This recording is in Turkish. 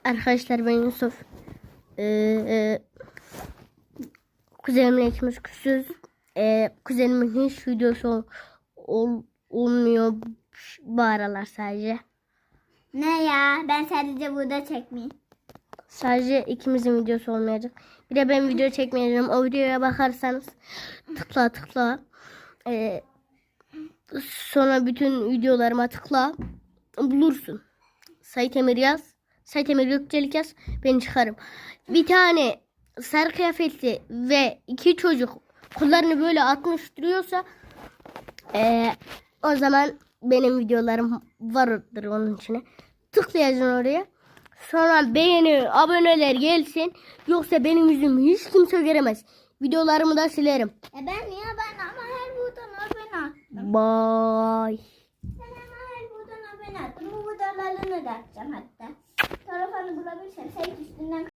Arkadaşlar ben Yusuf. Kuzenimle ikimiz küsüz. Kuzenimin hiç videosu olmuyor bu aralar sadece. Ne ya? Ben sadece burada çekmeyeyim. Sadece ikimizin videosu olmayacak. Bir de ben video çekmeyeceğim. O videoya bakarsanız tıkla. Sonra bütün videolarıma tıkla. Bulursun. Sait Emir yaz. Sait Emir Gökçelik yaz. Ben çıkarım. Bir tane sarı kıyafetli ve iki çocuk kollarını böyle atmış duruyorsa o zaman benim videolarım vardır onun içine. Tıklayacaksın oraya. Sonra beğeni, aboneler gelsin. Yoksa benim yüzümü hiç kimse göremez. Videolarımı da silerim. Ben ama her buradan abone attım. Bye. Ben ama her buradan abone attım. Bu videolarını da atacağım hatta.